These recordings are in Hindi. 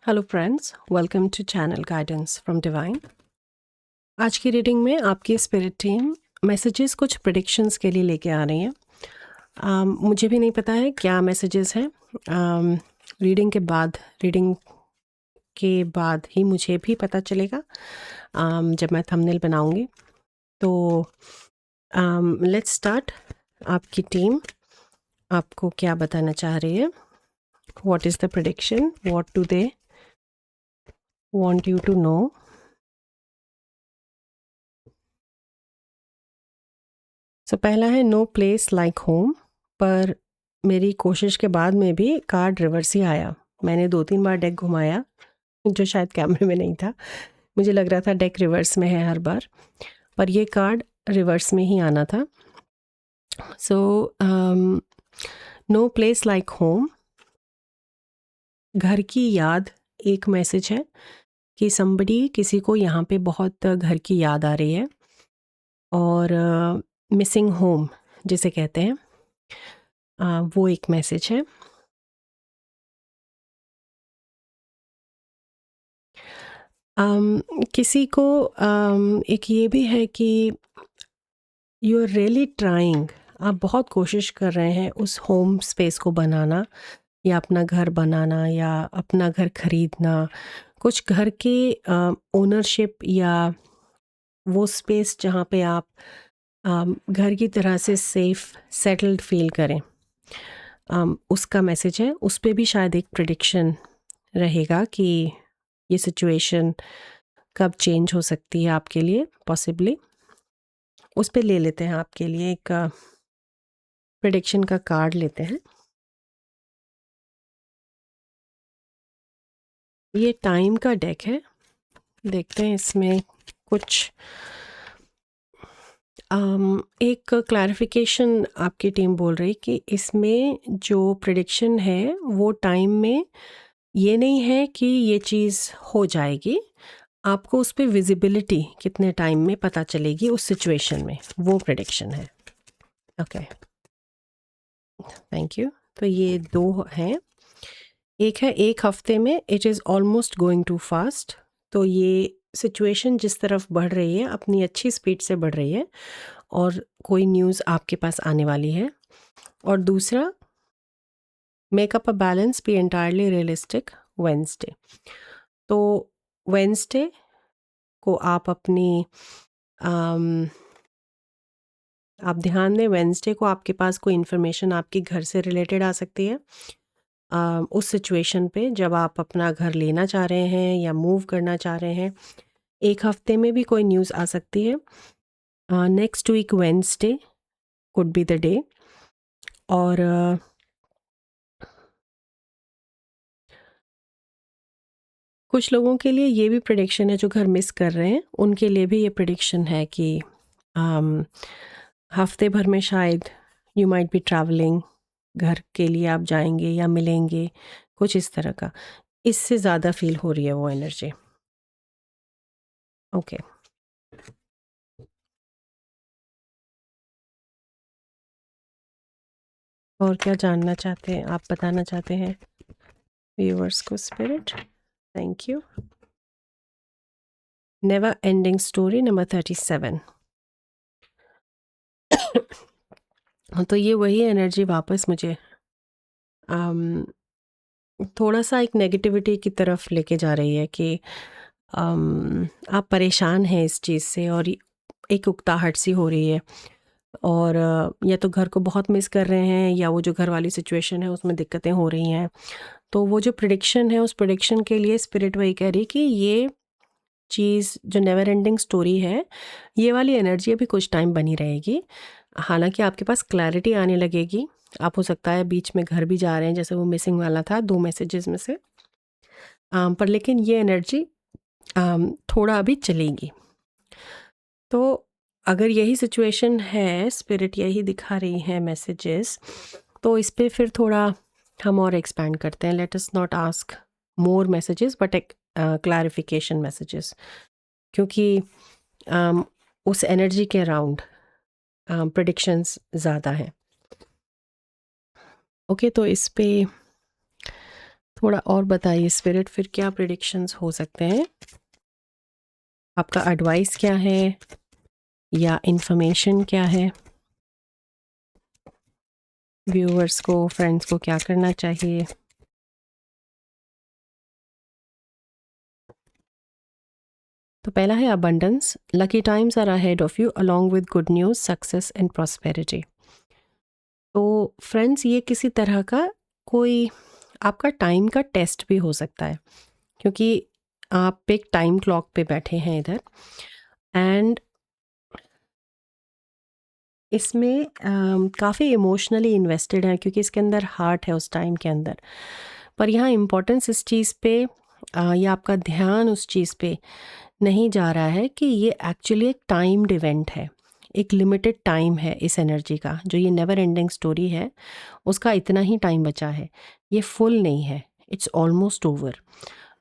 Hello friends, welcome to channel guidance from divine. आज की रीडिंग में आपकी स्पिरिट टीम मैसेजेस कुछ प्रेडिक्शंस के लिए लेके आ रही है। मुझे भी नहीं पता है क्या मैसेजेस हैं। रीडिंग के बाद ही मुझे भी पता चलेगा जब मैं थंबनेल बनाऊंगी। तो लेट्स स्टार्ट। आपकी टीम आपको क्या बताना चाह रही है? What is the prediction? What do they want you to know? पहला है नो प्लेस लाइक होम, पर मेरी कोशिश के बाद में भी कार्ड रिवर्स ही आया। मैंने 2-3 बार डेक घुमाया जो शायद कैमरे में नहीं था। मुझे लग रहा था डेक रिवर्स में है हर बार, पर ये कार्ड रिवर्स में ही आना था। नो प्लेस लाइक होम, घर की याद एक मैसेज है कि किसी को यहाँ पे बहुत घर की याद आ रही है। और मिसिंग होम जिसे कहते हैं, वो एक मैसेज है। किसी को एक ये भी है कि यू आर रियली ट्राइंग, आप बहुत कोशिश कर रहे हैं उस होम स्पेस को बनाना या अपना घर बनाना या अपना घर खरीदना, कुछ घर के ओनरशिप या वो स्पेस जहाँ पे आप घर की तरह से सेफ सेटल्ड फील करें, उसका मैसेज है। उस पे भी शायद एक प्रेडिक्शन रहेगा कि ये सिचुएशन कब चेंज हो सकती है आपके लिए, पॉसिबली। उस पे ले लेते हैं आपके लिए एक प्रेडिक्शन का कार्ड लेते हैं। ये टाइम का डेक है। देखते हैं इसमें कुछ एक क्लैरिफिकेशन आपकी टीम बोल रही कि इसमें जो प्रेडिक्शन है वो टाइम में ये नहीं है कि ये चीज़ हो जाएगी, आपको उस पे विजिबिलिटी कितने टाइम में पता चलेगी उस सिचुएशन में, वो प्रेडिक्शन है। Okay, thank you. तो ये 2 हैं। एक है 1 हफ्ते में, it is almost going too fast. तो ये सिचुएशन जिस तरफ बढ़ रही है अपनी अच्छी स्पीड से बढ़ रही है और कोई न्यूज़ आपके पास आने वाली है। और दूसरा, makeup a balance, B entirely realistic, Wednesday. तो वेंसडे को आप अपनी आप ध्यान दें, वेंसडे को आपके पास कोई इन्फॉर्मेशन आपके घर से रिलेटेड आ सकती है। उस सिचुएशन पे जब आप अपना घर लेना चाह रहे हैं या मूव करना चाह रहे हैं, 1 हफ्ते में भी कोई न्यूज़ आ सकती है। Next week Wednesday could be the day. और कुछ लोगों के लिए ये भी प्रेडिक्शन है जो घर मिस कर रहे हैं, उनके लिए भी ये प्रेडिक्शन है कि हफ्ते भर में शायद यू माइट बी ट्रैवलिंग, घर के लिए आप जाएंगे या मिलेंगे, कुछ इस तरह का। इससे ज़्यादा फील हो रही है वो एनर्जी। ओके, और क्या जानना चाहते हैं आप, बताना चाहते हैं व्यूअर्स को spirit? Thank you. Never ending story number 37। तो ये वही एनर्जी वापस मुझे थोड़ा सा एक नेगेटिविटी की तरफ लेके जा रही है कि आप परेशान हैं इस चीज़ से और एक उकताहट सी हो रही है। और या तो घर को बहुत मिस कर रहे हैं या वो जो घर वाली सिचुएशन है उसमें दिक्कतें हो रही हैं। तो वो जो प्रेडिक्शन है, उस प्रेडिक्शन के लिए स्पिरिट वही कह रही है कि ये चीज़ जो नेवर एंडिंग स्टोरी है, ये वाली एनर्जी अभी कुछ टाइम बनी रहेगी। हालांकि आपके पास क्लैरिटी आने लगेगी। आप हो सकता है बीच में घर भी जा रहे हैं, जैसे वो मिसिंग वाला था 2 मैसेजेस में से। पर लेकिन ये एनर्जी थोड़ा अभी चलेगी। तो अगर यही सिचुएशन है, स्पिरिट यही दिखा रही है मैसेजेस, तो इस पे फिर थोड़ा हम और एक्सपैंड करते हैं। Let us not ask more messages but एक क्लैरिफिकेशन मैसेजेस, क्योंकि उस एनर्जी के अराउंड प्रेडिक्शंस ज़्यादा हैं। ओके, तो इस पे थोड़ा और बताइए स्पिरिट, फिर क्या प्रिडिक्शंस हो सकते हैं? आपका एडवाइस क्या है या इंफॉर्मेशन क्या है? व्यूअर्स को, फ्रेंड्स को क्या करना चाहिए? तो पहला है abundance. Lucky times are ahead of you along with good news, success and prosperity. तो फ्रेंड्स, ये किसी तरह का कोई आपका टाइम का टेस्ट भी हो सकता है, क्योंकि आप एक टाइम क्लॉक पे बैठे हैं इधर, एंड इसमें काफ़ी इमोशनली इन्वेस्टेड है, क्योंकि इसके अंदर हार्ट है उस टाइम के अंदर। पर यहाँ इम्पोर्टेंस इस चीज़ पे या आपका ध्यान उस चीज़ पे नहीं जा रहा है कि ये एक्चुअली एक टाइम्ड इवेंट है, एक लिमिटेड टाइम है इस एनर्जी का। जो ये नेवर एंडिंग स्टोरी है उसका इतना ही टाइम बचा है, ये फुल नहीं है, इट्स ऑलमोस्ट ओवर।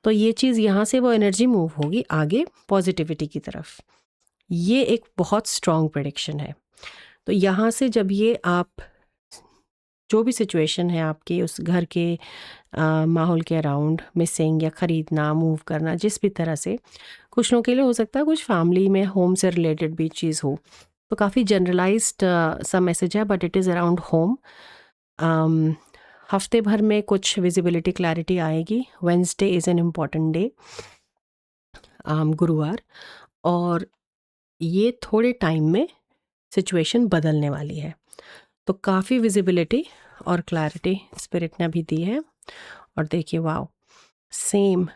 तो ये चीज़ यहाँ से वो एनर्जी मूव होगी आगे पॉजिटिविटी की तरफ। ये एक बहुत स्ट्रॉन्ग प्रेडिक्शन है। तो यहाँ से जब ये आप जो भी सिचुएशन है आपके उस घर के माहौल के अराउंड, मिसिंग या ख़रीदना, मूव करना, जिस भी तरह से, कुछ लोगों के लिए हो सकता है, कुछ फैमिली में होम से रिलेटेड भी चीज़ हो, तो काफ़ी जनरलाइज्ड सा मैसेज है, but it is around home. हफ्ते भर में कुछ विजिबिलिटी क्लैरिटी आएगी। Wednesday is an important day, गुरुवार, और ये थोड़े टाइम में सिचुएशन बदलने वाली है। तो काफ़ी विजिबिलिटी और क्लैरिटी स्पिरिट ने भी दी है। और देखिए, वाओ, सेम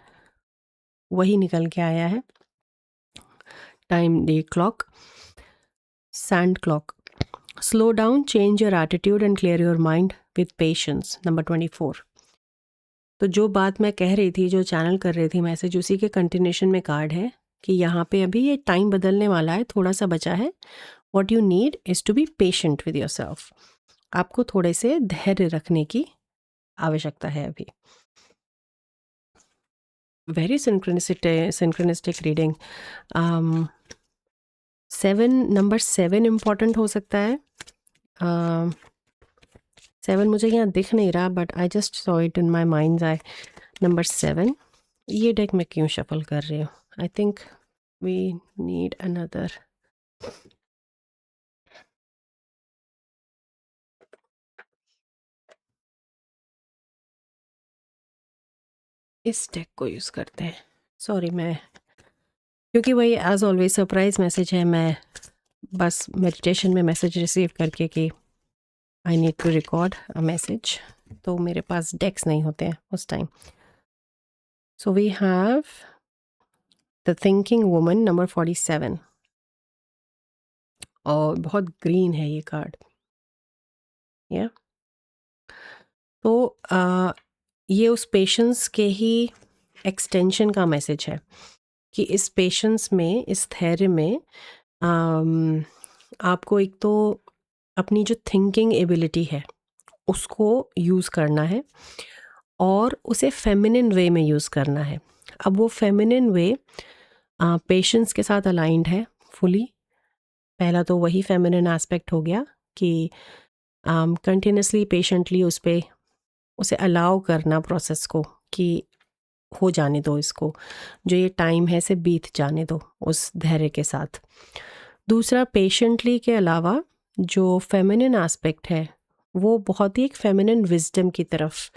वही निकल के आया है। Time day clock, sand clock, slow down, change your attitude and clear your mind with patience, number 24। तो जो बात मैं कह रही थी, जो चैनल कर रही थी मैसेज, उसी के कंटिन्यूशन में कार्ड है कि यहाँ पे अभी ये टाइम बदलने वाला है, थोड़ा सा बचा है। What you need is to be patient with yourself. आपको थोड़े से धैर्य रखने की आवश्यकता है अभी। Very synchronistic reading. 7, number 7 important हो सकता है। 7 मुझे यहाँ दिख नहीं रहा, but I just saw it in my mind's eye. Number 7, ये डेक में क्यों शफल कर रही हूँ? I think we need another. इस डेक को यूज़ करते हैं। सॉरी, मैं, क्योंकि वही एज ऑलवेज सरप्राइज मैसेज है, मैं बस मेडिटेशन में मैसेज रिसीव करके कि I need to record a message, तो मेरे पास डेक्स नहीं होते हैं उस time. So we have the thinking woman, number 47, और बहुत ग्रीन है ये कार्ड। या तो ये उस पेशेंस के ही एक्सटेंशन का मैसेज है कि इस पेशेंस में, इस धैर्य में आपको एक तो अपनी जो थिंकिंग एबिलिटी है उसको यूज़ करना है, और उसे फेमिनिन वे में यूज़ करना है। अब वो फेमिनिन वे पेशेंस के साथ अलाइंड है फुली। पहला तो वही फेमिनिन एस्पेक्ट हो गया कि कंटिन्यूसली पेशेंटली उसे अलाउ करना प्रोसेस को, कि हो जाने दो इसको, जो ये टाइम है इसे बीत जाने दो, उस धैर्य के साथ। दूसरा, पेशेंटली के अलावा जो फेमिनिन एस्पेक्ट है वो बहुत ही एक फेमिनिन विजडम की तरफ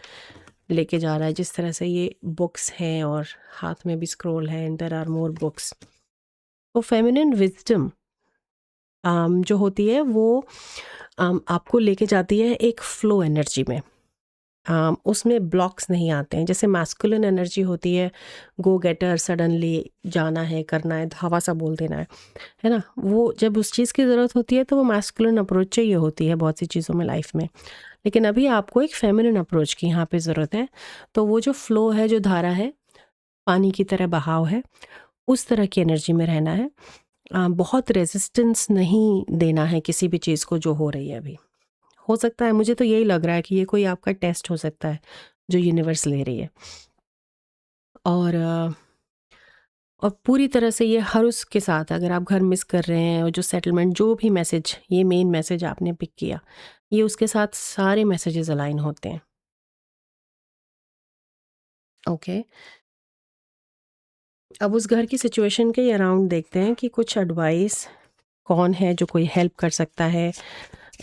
लेके जा रहा है। जिस तरह से ये बुक्स हैं और हाथ में भी स्क्रोल है, and there are more books. तो फेमिनिन विजडम जो होती है वो आपको लेके जाती है एक फ्लो एनर्जी में। उसमें ब्लॉक्स नहीं आते हैं, जैसे मैस्कुलिन एनर्जी होती है, गो गेटर, सडनली जाना है, करना है, धावा सा बोल देना है ना। वो जब उस चीज़ की ज़रूरत होती है तो वो मैस्कुलिन अप्रोच चाहिए होती है बहुत सी चीज़ों में लाइफ में। लेकिन अभी आपको एक फेमिनिन अप्रोच की यहाँ पे ज़रूरत है। तो वो जो फ्लो है, जो धारा है, पानी की तरह बहाव है, उस तरह की एनर्जी में रहना है। बहुत रेजिस्टेंस नहीं देना है किसी भी चीज़ को जो हो रही है अभी। हो सकता है, मुझे तो यही लग रहा है कि ये कोई आपका टेस्ट हो सकता है जो यूनिवर्स ले रही है। और पूरी तरह से ये हर उसके साथ, अगर आप घर मिस कर रहे हैं, और जो सेटलमेंट, जो भी मैसेज, ये मेन मैसेज आपने पिक किया, ये उसके साथ सारे मैसेजेस अलाइन होते हैं। ओके, अब उस घर की सिचुएशन के अराउंड देखते हैं कि कुछ एडवाइस कौन है जो कोई हेल्प कर सकता है,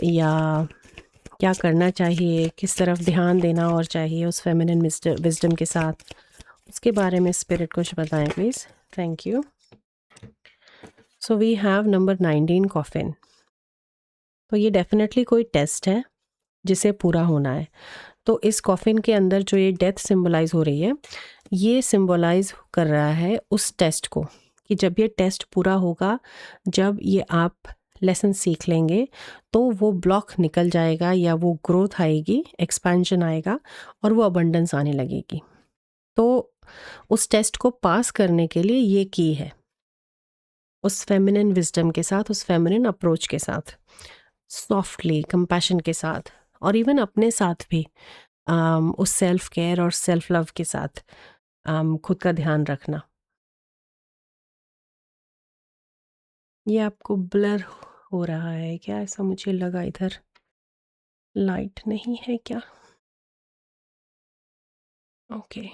या क्या करना चाहिए, किस तरफ ध्यान देना और चाहिए उस फेमिनिन विजडम के साथ, उसके बारे में स्पिरिट कुछ बताएं please. Thank you. So we have number 19 coffin. तो ये डेफिनेटली कोई टेस्ट है जिसे पूरा होना है। तो इस कॉफिन के अंदर जो ये डेथ सिंबलाइज हो रही है, ये सिंबलाइज कर रहा है उस टेस्ट को, कि जब ये टेस्ट पूरा होगा, जब ये आप लेसन सीख लेंगे, तो वो ब्लॉक निकल जाएगा, या वो ग्रोथ आएगी, एक्सपेंशन आएगा, और वो अबंडेंस आने लगेगी। तो उस टेस्ट को पास करने के लिए ये की है, उस फेमिनिन विजडम के साथ, उस फेमिनिन अप्रोच के साथ, सॉफ्टली, कंपैशन के साथ, और इवन अपने साथ भी उस सेल्फ केयर और सेल्फ लव के साथ खुद का ध्यान रखना। ये आपको ब्लर हो रहा है क्या? ऐसा मुझे लगा, इधर लाइट नहीं है क्या? ओके।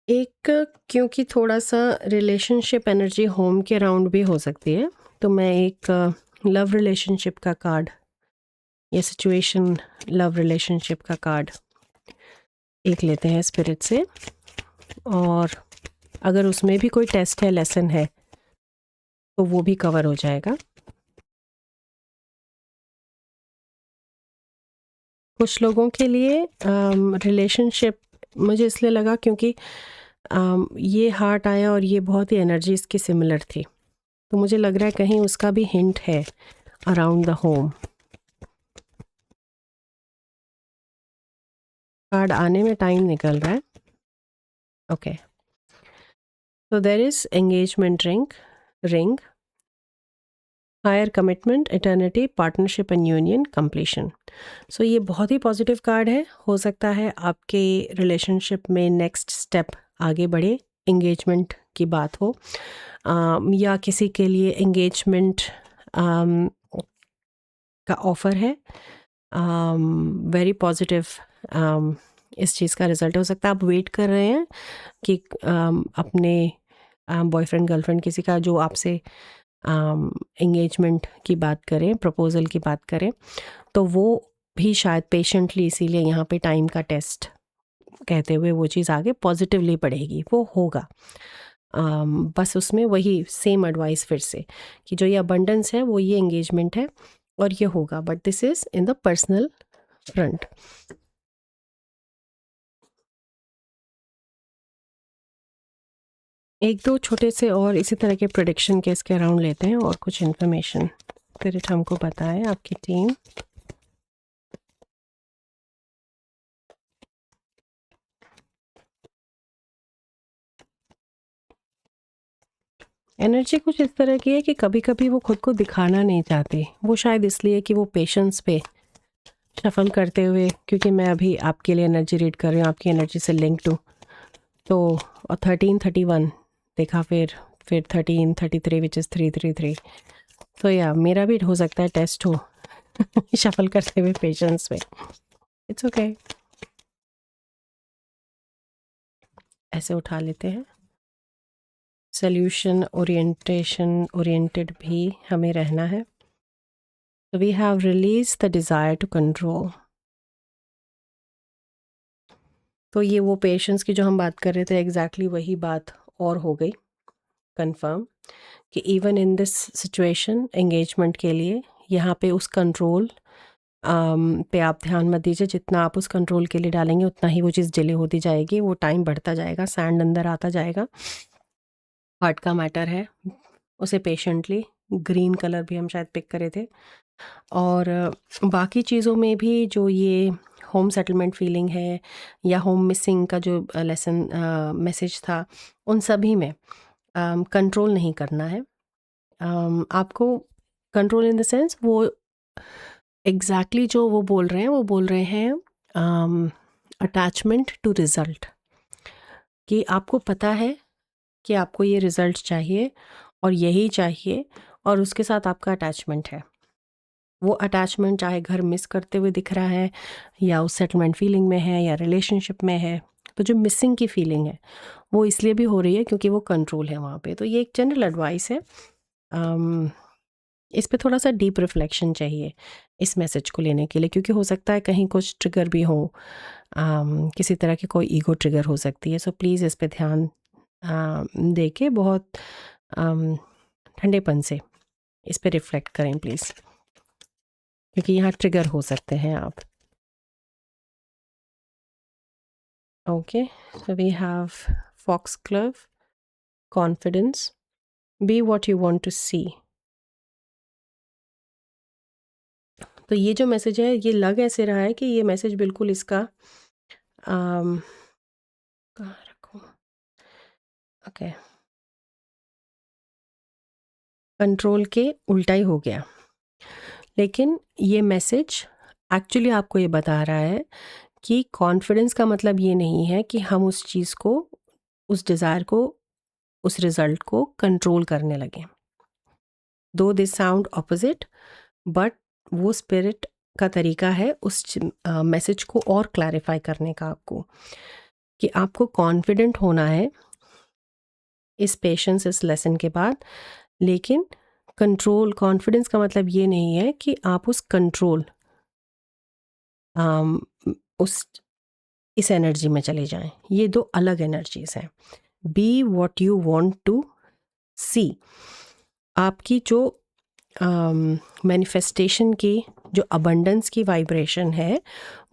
एक, क्योंकि थोड़ा सा रिलेशनशिप एनर्जी होम के अराउंड भी हो सकती है, तो मैं एक लव रिलेशनशिप का कार्ड, या सिचुएशन लव रिलेशनशिप का कार्ड एक लेते हैं स्पिरिट से, और अगर उसमें भी कोई टेस्ट है, लेसन है, तो वो भी कवर हो जाएगा। कुछ लोगों के लिए रिलेशनशिप मुझे इसलिए लगा क्योंकि ये हार्ट आया और ये बहुत ही एनर्जी इसकी सिमिलर थी, तो मुझे लग रहा है कहीं उसका भी हिंट है अराउंड द होम। कार्ड आने में टाइम निकल रहा है। Okay, so there is engagement ring, higher commitment, eternity, partnership and union, completion. So ये बहुत ही पॉजिटिव कार्ड है। हो सकता है आपके रिलेशनशिप में नेक्स्ट स्टेप आगे बढ़े, एंगेजमेंट की बात हो, या किसी के लिए एंगेजमेंट का ऑफ़र है। वेरी पॉजिटिव इस चीज़ का रिज़ल्ट हो सकता है। आप वेट कर रहे हैं कि अपने बॉयफ्रेंड गर्लफ्रेंड किसी का जो आपसे एंगेजमेंट की बात करें, प्रपोज़ल की बात करें, तो वो भी शायद पेशेंटली, इसीलिए यहाँ पे टाइम का टेस्ट कहते हुए वो चीज़ आगे पॉजिटिवली बढ़ेगी, वो होगा। बस उसमें वही सेम एडवाइस फिर से, कि जो ये अबंडेंस है वो ये एंगेजमेंट है और ये होगा, but this is in the personal front. एक दो छोटे से और इसी तरह के प्रेडिक्शन के इसके अराउंड लेते हैं, और कुछ इन्फॉर्मेशन स्पिरिट हमको बताए, आपकी टीम। एनर्जी कुछ इस तरह की है कि कभी कभी वो खुद को दिखाना नहीं चाहती, वो शायद इसलिए कि वो पेशेंस पे शफल करते हुए, क्योंकि मैं अभी आपके लिए एनर्जी रीड कर रही हूँ, आपकी एनर्जी से लिंक टू, तो और 1331 देखा, फिर 1333 विच इज़ 333, तो या मेरा भी हो सकता है टेस्ट हो शफल करते हुए पेशेंस पे। इट्स ओके, ऐसे उठा लेते हैं। सोल्यूशन ओरिएंटेड भी हमें रहना है। So we have released the desire to control. तो ये वो पेशेंस की जो हम बात कर रहे थे, एग्जैक्टली वही बात और हो गई कंफर्म, कि even in this situation engagement के लिए यहाँ पे उस कंट्रोल पे आप ध्यान मत दीजिए। जितना आप उस कंट्रोल के लिए डालेंगे उतना ही वो चीज़ डिले होती जाएगी, वो टाइम बढ़ता जाएगा, सैंड अंदर आता जाएगा। हार्ट का मैटर है, उसे पेशेंटली, ग्रीन कलर भी हम शायद पिक करे थे, और बाकी चीज़ों में भी जो ये होम सेटलमेंट फीलिंग है, या होम मिसिंग का जो लेसन मैसेज था, उन सभी में कंट्रोल नहीं करना है। आपको कंट्रोल इन द सेंस, वो एग्जैक्टली जो वो बोल रहे हैं अटैचमेंट टू रिज़ल्ट, कि आपको पता है कि आपको ये रिज़ल्ट चाहिए और यही चाहिए, और उसके साथ आपका अटैचमेंट है। वो अटैचमेंट चाहे घर मिस करते हुए दिख रहा है या उस सेटलमेंट फीलिंग में है या रिलेशनशिप में है, तो जो मिसिंग की फीलिंग है वो इसलिए भी हो रही है क्योंकि वो कंट्रोल है वहाँ पे। तो ये एक जनरल एडवाइस है। इस पे थोड़ा सा डीप रिफ्लेक्शन चाहिए इस मैसेज को लेने के लिए, क्योंकि हो सकता है कहीं कुछ ट्रिगर भी हो, किसी तरह की कोई ईगो ट्रिगर हो सकती है। सो प्लीज़ इस पे ध्यान दे के बहुत ठंडेपन से इस पे रिफ्लेक्ट करें प्लीज़, क्योंकि यहाँ ट्रिगर हो सकते हैं आप। Okay, so we have foxglove, confidence, be what you want to see। तो ये जो मैसेज है ये लग ऐसे रहा है कि ये मैसेज बिल्कुल इसका कहाँ रखूँ, ओके, कंट्रोल के उल्टा ही हो गया। लेकिन ये मैसेज एक्चुअली आपको ये बता रहा है कि कॉन्फिडेंस का मतलब ये नहीं है कि हम उस चीज़ को, उस डिज़ायर को, उस रिज़ल्ट को कंट्रोल करने लगें। दो दे साउंड ऑपोजिट, बट वो स्पिरिट का तरीका है उस मैसेज को और क्लैरिफाई करने का आपको, कि आपको कॉन्फिडेंट होना है इस पेशेंस, इस लेसन के बाद। लेकिन कंट्रोल, कॉन्फिडेंस का मतलब ये नहीं है कि आप उस कंट्रोल उस इस एनर्जी में चले जाएं। ये दो अलग एनर्जीज हैं। Be what you want to see, आपकी जो मैनिफेस्टेशन की, जो अबंडेंस की वाइब्रेशन है,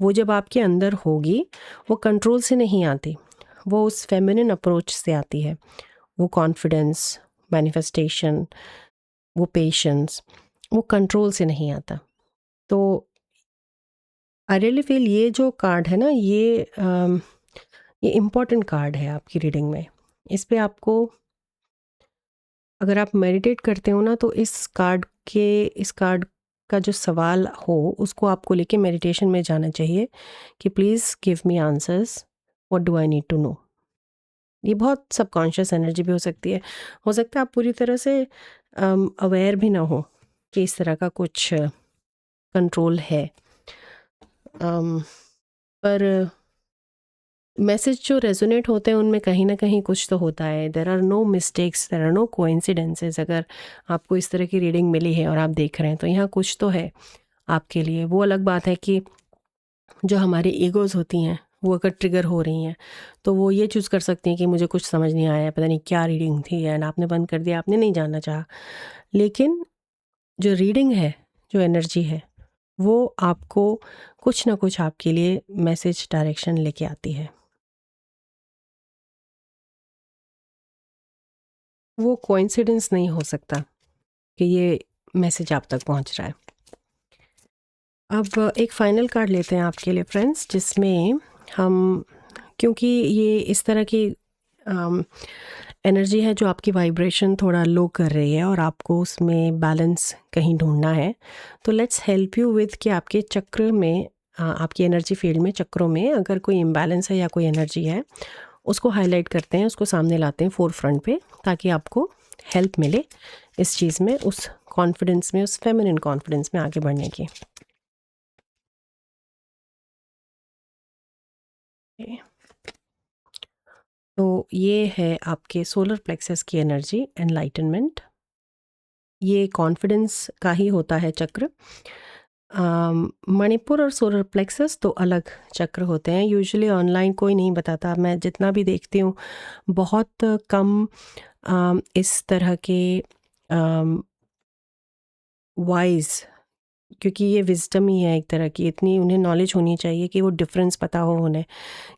वो जब आपके अंदर होगी वो कंट्रोल से नहीं आती, वो उस फेमिनिन अप्रोच से आती है। वो कॉन्फिडेंस, मैनिफेस्टेशन, वो पेशेंस, वो कंट्रोल से नहीं आता। तो आई रियली फील ये जो कार्ड है ना, ये इम्पॉर्टेंट कार्ड है आपकी रीडिंग में। इस पे आपको, अगर आप मेडिटेट करते हो ना, तो इस कार्ड का जो सवाल हो उसको आपको लेके मेडिटेशन में जाना चाहिए कि please give me answers, what do I need to know. ये बहुत सबकॉन्शियस एनर्जी भी हो सकता है आप पूरी तरह से अवेयर भी ना हो कि इस तरह का कुछ कंट्रोल है। पर मैसेज जो रेजोनेट होते हैं उनमें कहीं ना कहीं कुछ तो होता है। There are no mistakes, there are no coincidences. अगर आपको इस तरह की रीडिंग मिली है और आप देख रहे हैं तो यहाँ कुछ तो है आपके लिए। वो अलग बात है कि जो हमारी ईगोज़ होती हैं वो अगर ट्रिगर हो रही हैं तो वो ये चूज़ कर सकती हैं कि मुझे कुछ समझ नहीं आया, पता नहीं क्या रीडिंग थी, एंड आपने बंद कर दिया, आपने नहीं जानना चाहा। लेकिन जो रीडिंग है, जो एनर्जी है, वो आपको कुछ ना कुछ आपके लिए मैसेज, डायरेक्शन लेके आती है। वो कोइंसिडेंस नहीं हो सकता कि ये मैसेज आप तक पहुंच रहा है। अब एक फाइनल कार्ड लेते हैं आपके लिए फ्रेंड्स, जिसमें हम, क्योंकि ये इस तरह की एनर्जी है जो आपकी वाइब्रेशन थोड़ा लो कर रही है और आपको उसमें बैलेंस कहीं ढूंढना है, तो लेट्स हेल्प यू विद कि आपके चक्र में, आपकी एनर्जी फील्ड में, चक्रों में अगर कोई इम्बैलेंस है या कोई एनर्जी है, उसको हाईलाइट करते हैं, उसको सामने लाते हैं फोर फ्रंट पे, ताकि आपको हेल्प मिले इस चीज़ में, उस कॉन्फिडेंस में, उस फेमिनिन कॉन्फिडेंस में आगे बढ़ने की। तो ये है आपके सोलर प्लेक्सस की एनर्जी, एनलाइटनमेंट। ये कॉन्फिडेंस का ही होता है चक्र। मणिपुर और सोलर प्लेक्सस तो अलग चक्र होते हैं। यूजुअली ऑनलाइन कोई नहीं बताता, मैं जितना भी देखती हूँ बहुत कम इस तरह के वाइज, क्योंकि ये विजडम ही है एक तरह की, इतनी उन्हें नॉलेज होनी चाहिए कि वो डिफरेंस पता हो उन्हें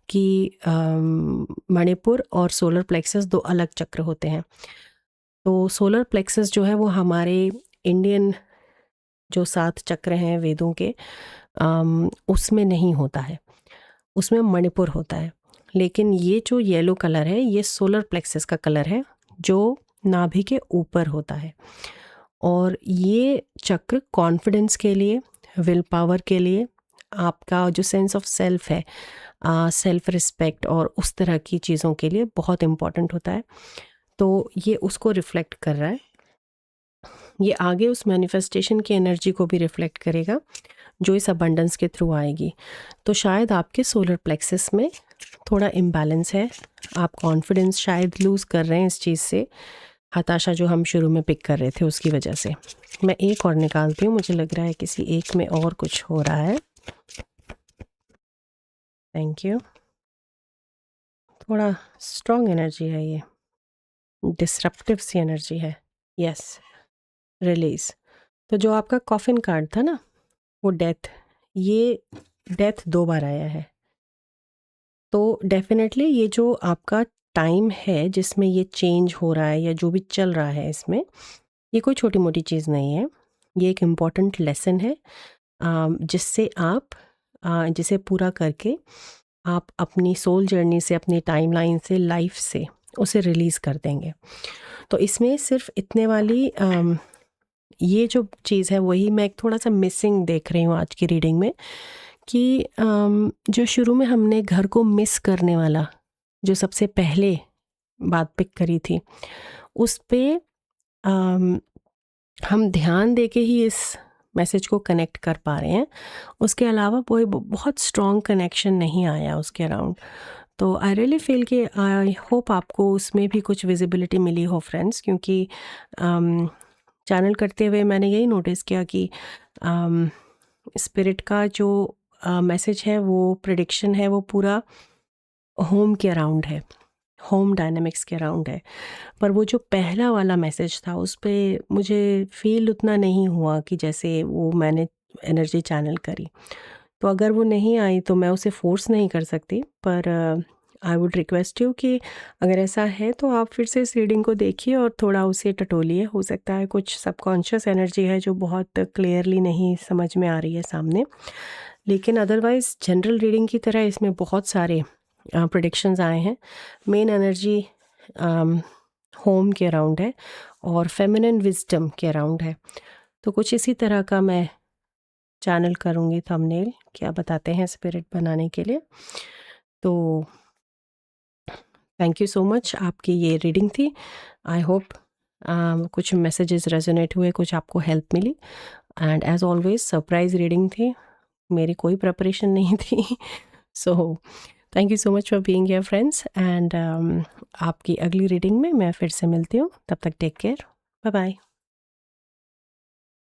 कि मणिपुर और सोलर प्लेक्सस दो अलग चक्र होते हैं। तो सोलर प्लेक्सस जो है वो हमारे इंडियन जो 7 चक्र हैं वेदों के, उसमें नहीं होता है, उसमें मणिपुर होता है। लेकिन ये जो येलो कलर है ये सोलर प्लेक्सस का कलर है, जो नाभि के ऊपर होता है। और ये चक्र कॉन्फिडेंस के लिए, विल पावर के लिए, आपका जो सेंस ऑफ सेल्फ है, सेल्फ रिस्पेक्ट और उस तरह की चीज़ों के लिए बहुत इम्पॉर्टेंट होता है। तो ये उसको रिफ्लेक्ट कर रहा है। ये आगे उस मैनिफेस्टेशन की एनर्जी को भी रिफ्लेक्ट करेगा जो इस अबंडेंस के थ्रू आएगी। तो शायद आपके सोलर प्लेक्सस में थोड़ा इम्बैलेंस है, आप कॉन्फिडेंस शायद लूज़ कर रहे हैं इस चीज़ से, हताशा जो हम शुरू में पिक कर रहे थे उसकी वजह से। मैं एक और निकालती हूँ, मुझे लग रहा है किसी एक में और कुछ हो रहा है। Thank you. थोड़ा स्ट्रॉन्ग एनर्जी है ये, डिसरप्टिव सी एनर्जी है। Yes, release. तो जो आपका कॉफिन कार्ड था ना, वो डेथ, ये डेथ 2 बार आया है। तो डेफिनेटली ये जो आपका टाइम है जिसमें ये चेंज हो रहा है या जो भी चल रहा है इसमें, ये कोई छोटी मोटी चीज़ नहीं है। ये एक इम्पॉर्टेंट लेसन है जिससे आप जिसे पूरा करके आप अपनी सोल जर्नी से, अपनी टाइमलाइन से, लाइफ से उसे रिलीज़ कर देंगे। तो इसमें सिर्फ इतने वाली ये जो चीज़ है वही मैं एक थोड़ा सा मिसिंग देख रही हूँ आज की रीडिंग में, कि जो शुरू में हमने घर को मिस करने वाला जो सबसे पहले बात पिक करी थी, उस पे हम ध्यान दे के ही इस मैसेज को कनेक्ट कर पा रहे हैं। उसके अलावा कोई बहुत स्ट्रॉन्ग कनेक्शन नहीं आया उसके अराउंड। तो आई रियली फील कि आई होप आपको उसमें भी कुछ विजिबिलिटी मिली हो फ्रेंड्स, क्योंकि चैनल करते हुए मैंने यही नोटिस किया कि स्पिरिट का जो मैसेज है, वो प्रेडिक्शन है, वो पूरा होम के अराउंड है, होम डायनामिक्स के अराउंड है। पर वो जो पहला वाला मैसेज था उस पे मुझे फील उतना नहीं हुआ कि जैसे वो मैंने एनर्जी चैनल करी। तो अगर वो नहीं आई तो मैं उसे फोर्स नहीं कर सकती, पर आई वुड रिक्वेस्ट यू कि अगर ऐसा है तो आप फिर से इस रीडिंग को देखिए और थोड़ा उसे टटोलिए। हो सकता है कुछ सबकॉन्शियस एनर्जी है जो बहुत क्लियरली नहीं समझ में आ रही है सामने, लेकिन अदरवाइज़ जनरल रीडिंग की तरह इसमें बहुत सारे प्रेडिक्शंस आए हैं। मेन एनर्जी होम के अराउंड है और फेमिनिन विजडम के अराउंड है। तो कुछ इसी तरह का मैं चैनल करूँगी थंबनेल, क्या बताते हैं स्पिरिट बनाने के लिए। तो थैंक यू सो मच, आपकी ये रीडिंग थी। आई होप कुछ मैसेजेस रेजोनेट हुए, कुछ आपको हेल्प मिली। And as always surprise reading थी, मेरी कोई प्रिपरेशन नहीं थी। So thank you so much for being here friends, and आपकी अगली रीडिंग में मैं फिर से मिलती हूँ। तब तक टेक केयर, बाय बाय।